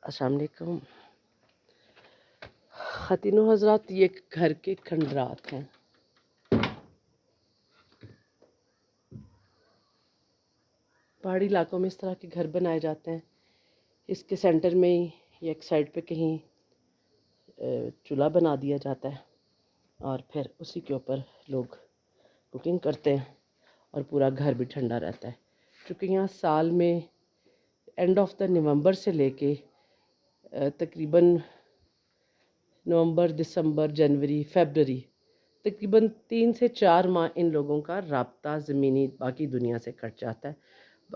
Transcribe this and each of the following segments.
السلام علیکم خواتین و حضرات، یہ گھر کے کھنڈرات ہیں۔ پہاڑی علاقوں میں اس طرح کے گھر بنائے جاتے ہیں۔ اس کے سینٹر میں ہی یا ایک سائڈ پہ کہیں چولہا بنا دیا جاتا ہے اور پھر اسی کے اوپر لوگ کوکنگ کرتے ہیں اور پورا گھر بھی ٹھنڈا رہتا ہے۔ چونکہ یہاں سال میں اینڈ آف دا نومبر سے لے کے تقریباً نومبر، دسمبر، جنوری، فیبرری، تقریباً 3 سے 4 ماہ ان لوگوں کا رابطہ زمینی باقی دنیا سے کٹ جاتا ہے۔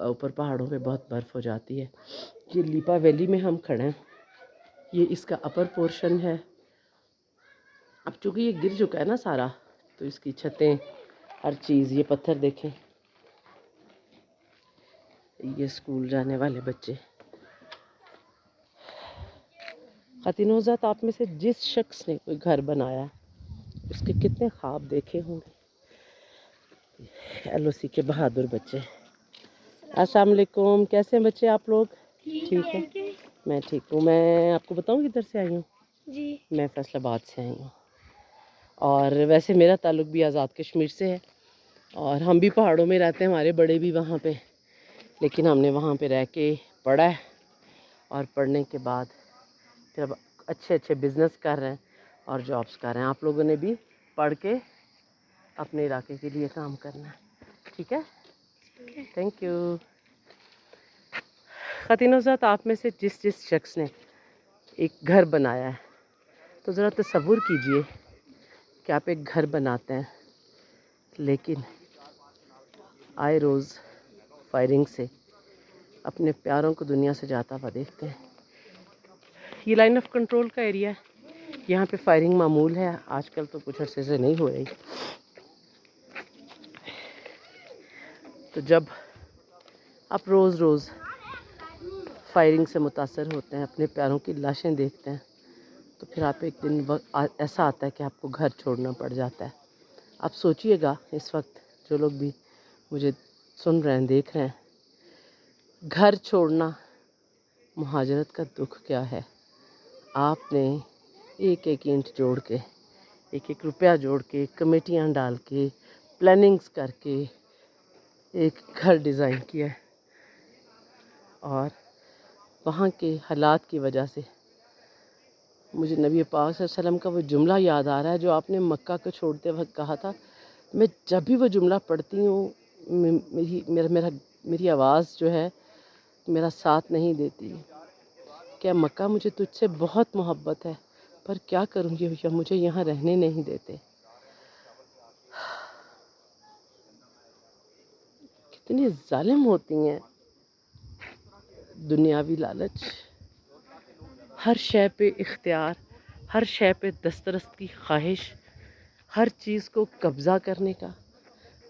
اوپر پہاڑوں پہ بہت برف ہو جاتی ہے۔ یہ لیپا ویلی میں ہم کھڑے ہیں، یہ اس کا اپر پورشن ہے۔ اب چونکہ یہ گر چکا ہے نا سارا، تو اس کی چھتیں، ہر چیز، یہ پتھر دیکھیں۔ یہ اسکول جانے والے بچے۔ خواتین و حضرات، آپ میں سے جس شخص نے کوئی گھر بنایا اس کے کتنے خواب دیکھے ہوں گے۔ ایل او سی کے بہادر بچے۔ السلام علیکم، کیسے ہیں بچے آپ لوگ؟ ٹھیک ہے، میں ٹھیک ہوں۔ میں آپ کو بتاؤں کدھر سے آئی ہوں؟ جی، میں فیصل آباد سے آئی ہوں، اور ویسے میرا تعلق بھی آزاد کشمیر سے ہے، اور ہم بھی پہاڑوں میں رہتے ہیں، ہمارے بڑے بھی وہاں پہ، لیکن ہم نے وہاں پہ رہ کے پڑھا ہے، اور پڑھنے کے بعد پھر اب اچھے بزنس کر رہے ہیں اور جابس کر رہے ہیں۔ آپ لوگوں نے بھی پڑھ کے اپنے علاقے کے لیے کام کرنا ہے، ٹھیک ہے؟ Thank you. خواتین و حضرات، آپ میں سے جس شخص نے ایک گھر بنایا ہے تو ذرا تصور کیجئے کہ آپ ایک گھر بناتے ہیں، لیکن آئے روز فائرنگ سے اپنے پیاروں کو دنیا سے جاتا ہوا دیکھتے ہیں۔ یہ لائن آف کنٹرول کا ایریا ہے، یہاں پہ فائرنگ معمول ہے، آج کل تو کچھ عرصے سے نہیں ہو رہی۔ تو جب آپ روز فائرنگ سے متاثر ہوتے ہیں، اپنے پیاروں کی لاشیں دیکھتے ہیں، تو پھر آپ ایک دن ایسا آتا ہے کہ آپ کو گھر چھوڑنا پڑ جاتا ہے۔ آپ سوچئے گا اس وقت جو لوگ بھی مجھے سن رہے ہیں، دیکھ رہے ہیں، گھر چھوڑنا، مہاجرت کا دکھ کیا ہے۔ آپ نے ایک اینٹ جوڑ کے، ایک روپیہ جوڑ کے، کمیٹیاں ڈال کے، پلاننگز کر کے ایک گھر ڈیزائن کیا ہے، اور وہاں کے حالات کی وجہ سے مجھے نبی پاک صلی اللہ علیہ وسلم کا وہ جملہ یاد آ رہا ہے جو آپ نے مکہ کو چھوڑتے وقت کہا تھا۔ میں جب بھی وہ جملہ پڑھتی ہوں، میری آواز جو ہے میرا ساتھ نہیں دیتی کہ مکہ مجھے تجھ سے بہت محبت ہے، پر کیا کروں گی، مجھے یہاں رہنے نہیں دیتے۔ کتنی ظالم ہوتی ہیں دنیاوی لالچ، ہر شے پہ اختیار، ہر شے پہ دسترست کی خواہش، ہر چیز کو قبضہ کرنے کا،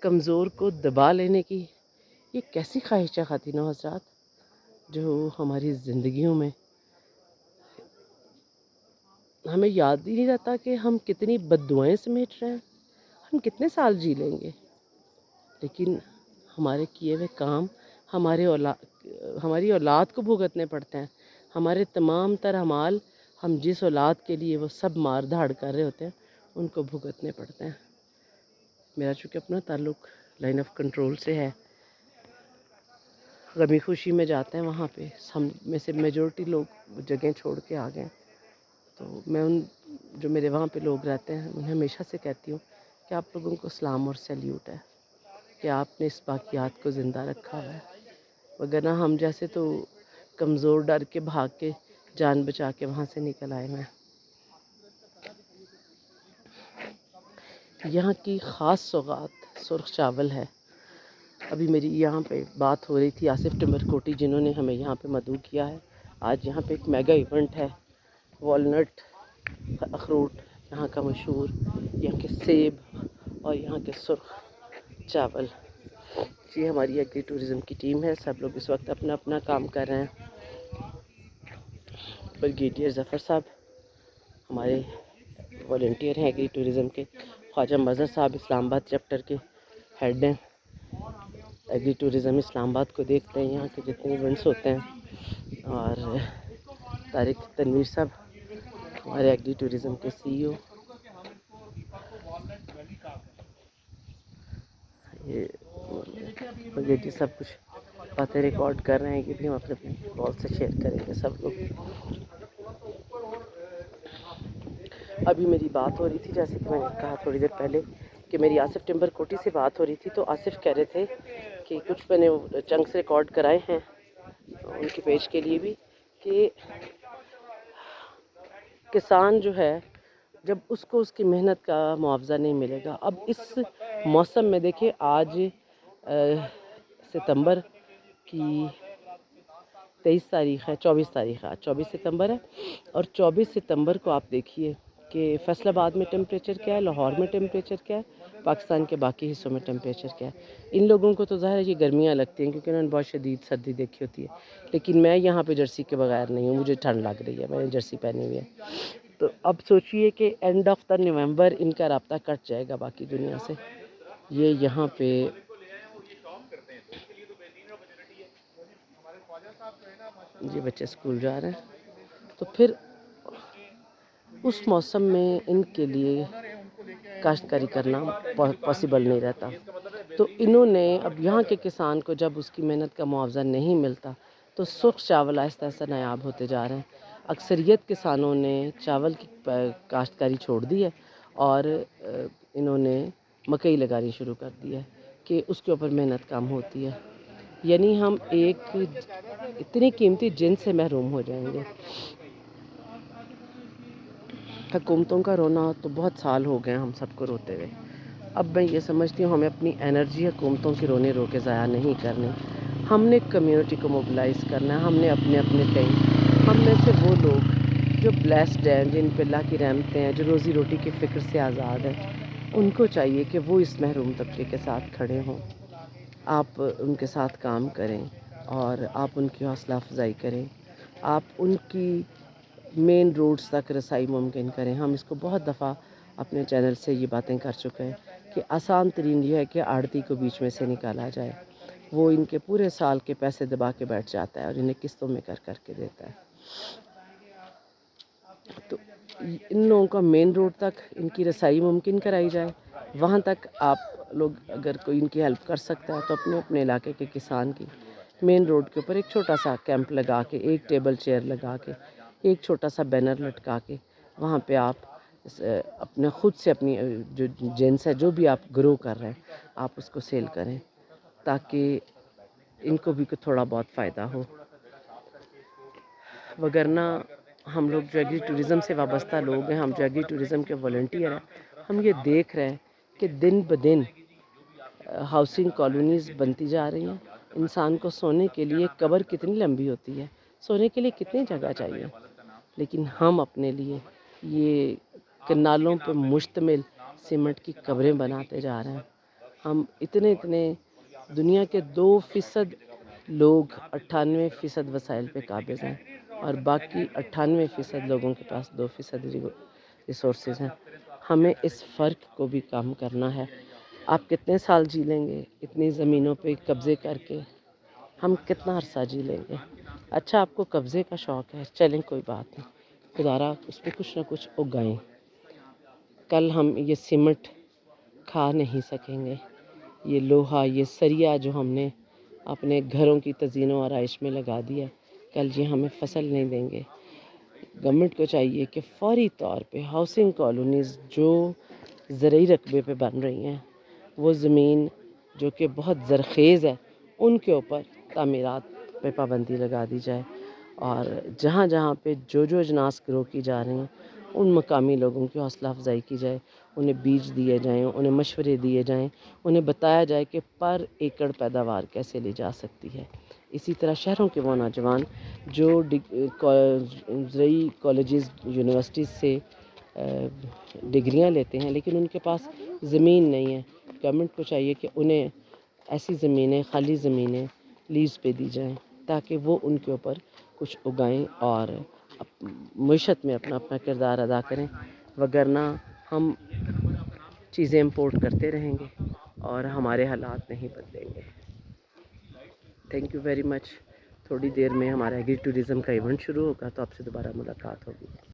کمزور کو دبا لینے کی، یہ کیسی خواہش ہے خواتین و حضرات جو ہماری زندگیوں میں ہمیں یاد ہی نہیں رہتا کہ ہم کتنی بد دعائیں سمیٹ رہے ہیں۔ ہم کتنے سال جی لیں گے، لیکن ہمارے کیے ہوئے کام ہماری اولاد کو بھگتنے پڑتے ہیں۔ ہمارے تمام تر اعمال ہم جس اولاد کے لیے وہ سب مار دھاڑ کر رہے ہوتے ہیں، ان کو بھگتنے پڑتے ہیں۔ میرا چونکہ اپنا تعلق لائن آف کنٹرول سے ہے، غمی خوشی میں جاتے ہیں وہاں پہ، ہم میں سے میجورٹی لوگ جگہیں چھوڑ کے آ گئے ہیں، تو میں جو میرے وہاں پہ لوگ رہتے ہیں انہیں ہمیشہ سے کہتی ہوں کہ آپ لوگوں کو سلام اور سیلیوٹ ہے کہ آپ نے اس باقیات کو زندہ رکھا ہوا ہے، وگرنہ ہم جیسے تو کمزور ڈر کے بھاگ کے جان بچا کے وہاں سے نکل آئے ہیں۔ یہاں کی خاص سوغات سرخ چاول ہے۔ ابھی میری یہاں پہ بات ہو رہی تھی آصف ٹمبر کوٹی، جنہوں نے ہمیں یہاں پہ مدعو کیا ہے۔ آج یہاں پہ ایک میگا ایونٹ ہے، والنٹ اخروٹ یہاں کا مشہور، یہاں کے سیب اور یہاں کے سرخ چاول۔ یہ ہماری ایگری ٹورزم کی ٹیم ہے، سب لوگ اس وقت اپنا اپنا کام کر رہے ہیں۔ بریگیڈیئر ظفر صاحب ہمارے والنٹیئر ہیں ایگری ٹورزم کے، خواجہ مظہر صاحب اسلام آباد چیپٹر کے ہیڈ ہیں، ایگری ٹورزم اسلام آباد کو دیکھتے ہیں، یہاں کے جتنے ایونٹس ہوتے ہیں، اور طارق تنویر صاحب ہمارے ایگری ٹورزم کے CEO، یہ بگیٹی سب کچھ باتیں ریکارڈ کر رہے ہیں کہ بھی ہم اپنے بال سے شیئر کریں گے سب لوگ. ابھی میری بات ہو رہی تھی، جیسے کہ میں نے کہا تھوڑی دیر پہلے، کہ میری آصف ٹمبر کوٹی سے بات ہو رہی تھی، تو آصف کہہ رہے تھے کہ کچھ میں نے چنکس ریکارڈ کرائے ہیں ان کے پیج کے لیے بھی، کہ کسان جو ہے جب اس کو اس کی محنت کا معاوضہ نہیں ملے گا. اب اس موسم میں دیکھیں، آج ستمبر کی 23 تاریخ ہے، 24 تاریخ ہے، 24 ستمبر ہے، اور 24 ستمبر کو آپ دیکھیے کہ فیصل آباد میں ٹیمپریچر کیا ہے، لاہور میں ٹیمپریچر کیا ہے، پاکستان کے باقی حصوں میں ٹیمپریچر کیا ہے. ان لوگوں کو تو ظاہر ہے یہ گرمیاں لگتی ہیں کیونکہ انہوں نے بہت شدید سردی دیکھی ہوتی ہے، لیکن میں یہاں پہ جرسی کے بغیر نہیں ہوں، مجھے ٹھنڈ لگ رہی ہے، میں نے جرسی پہنی ہوئی ہے. تو اب سوچئے کہ اینڈ آف دا نومبر ان کا رابطہ کٹ جائے گا باقی دنیا سے. یہ یہاں پہ یہ بچے اسکول جا رہے ہیں، تو پھر اس موسم میں ان کے لیے کاشتکاری کرنا پاسبل نہیں رہتا. تو انہوں نے اب یہاں کے کسان کو جب اس کی محنت کا معاوضہ نہیں ملتا تو سرخ چاول آہستہ آہستہ نایاب ہوتے جا رہے ہیں. اکثریت کسانوں نے چاول کی کاشتکاری چھوڑ دی ہے اور انہوں نے مکئی لگانی شروع کر دی ہے کہ اس کے اوپر محنت کم ہوتی ہے. یعنی ہم ایک اتنی قیمتی جنس سے محروم ہو جائیں گے. حکومتوں کا رونا تو بہت سال ہو گئے ہم سب کو روتے ہوئے. اب میں یہ سمجھتی ہوں ہمیں اپنی انرجی حکومتوں کے رونے رو کے ضائع نہیں کرنی. ہم نے کمیونٹی کو موبلائز کرنا ہے. ہم نے اپنے اپنے ٹائم، ہم میں سے وہ لوگ جو بلیسڈ ہیں، جن پہ اللہ کی رحمتیں ہیں، جو روزی روٹی کی فکر سے آزاد ہیں، ان کو چاہیے کہ وہ اس محروم طبقے کے ساتھ کھڑے ہوں. آپ ان کے ساتھ کام کریں اور آپ ان کی حوصلہ افزائی کریں. آپ ان کی مین روڈز تک رسائی ممکن کریں. ہم اس کو بہت دفعہ اپنے چینل سے یہ باتیں کر چکے ہیں کہ آسان ترین یہ ہے کہ آڑتی کو بیچ میں سے نکالا جائے. وہ ان کے پورے سال کے پیسے دبا کے بیٹھ جاتا ہے اور انہیں قسطوں میں کر کے دیتا ہے. تو ان لوگوں کا مین روڈ تک ان کی رسائی ممکن کرائی جائے. وہاں تک آپ لوگ اگر کوئی ان کی ہیلپ کر سکتا ہے تو اپنے اپنے علاقے کے کسان کی مین روڈ کے اوپر ایک چھوٹا سا کیمپ لگا کے، ایک ٹیبل چیئر لگا کے، ایک چھوٹا سا بینر لٹکا کے، وہاں پہ آپ اپنے خود سے اپنی جو جنس ہے، جو بھی آپ گرو کر رہے ہیں، آپ اس کو سیل کریں تاکہ ان کو بھی تھوڑا بہت فائدہ ہو. وگرنہ ہم لوگ جو ایگری ٹورزم سے وابستہ لوگ ہیں، ہم جو ایگری ٹورزم کے والنٹیئر ہیں، ہم یہ دیکھ رہے ہیں کہ دن بدن ہاؤسنگ کالونیز بنتی جا رہی ہیں. انسان کو سونے کے لیے قبر کتنی لمبی ہوتی ہے، سونے کے لیے کتنی جگہ چاہیے، لیکن ہم اپنے لیے یہ کنالوں پہ مشتمل سیمنٹ کی قبریں بناتے جا رہے ہیں. ہم اتنے دنیا کے 2% لوگ 98% وسائل پہ قابض ہیں اور باقی 98% لوگوں کے پاس 2% ریسورسز ہیں. ہمیں اس فرق کو بھی کم کرنا ہے. آپ کتنے سال جی لیں گے اتنی زمینوں پہ قبضے کر کے؟ ہم کتنا عرصہ جی لیں گے؟ اچھا آپ کو قبضے کا شوق ہے، چلیں کوئی بات نہیں، خدا را اس پہ کچھ نہ کچھ اگائیں. کل ہم یہ سیمنٹ کھا نہیں سکیں گے، یہ لوہا، یہ سریا جو ہم نے اپنے گھروں کی تزئین و آرائش میں لگا دیا، کل یہ ہمیں فصل نہیں دیں گے. گورنمنٹ کو چاہیے کہ فوری طور پہ ہاؤسنگ کالونیز جو زرعی رقبے پہ بن رہی ہیں، وہ زمین جو کہ بہت زرخیز ہے، ان کے اوپر تعمیرات پہ پابندی لگا دی جائے اور جہاں جہاں پہ جو اجناس گرو کی جا رہی ہیں ان مقامی لوگوں کی حوصلہ افزائی کی جائے. انہیں بیج دیے جائیں، انہیں مشورے دیے جائیں، انہیں بتایا جائے کہ پر ایکڑ پیداوار کیسے لی جا سکتی ہے. اسی طرح شہروں کے وہ نوجوان جو زرعی کالجز، یونیورسٹیز سے ڈگریاں لیتے ہیں لیکن ان کے پاس زمین نہیں ہے، گورنمنٹ کو چاہیے کہ انہیں ایسی زمینیں، خالی زمینیں لیز پہ دی جائیں تاکہ وہ ان کے اوپر کچھ اگائیں اور معیشت میں اپنا اپنا کردار ادا کریں. وگرنہ ہم چیزیں امپورٹ کرتے رہیں گے اور ہمارے حالات نہیں بدلیں گے. Thank you very much. تھوڑی دیر میں ہمارا ایگری ٹوریزم کا ایونٹ شروع ہوگا تو آپ سے دوبارہ ملاقات ہوگی.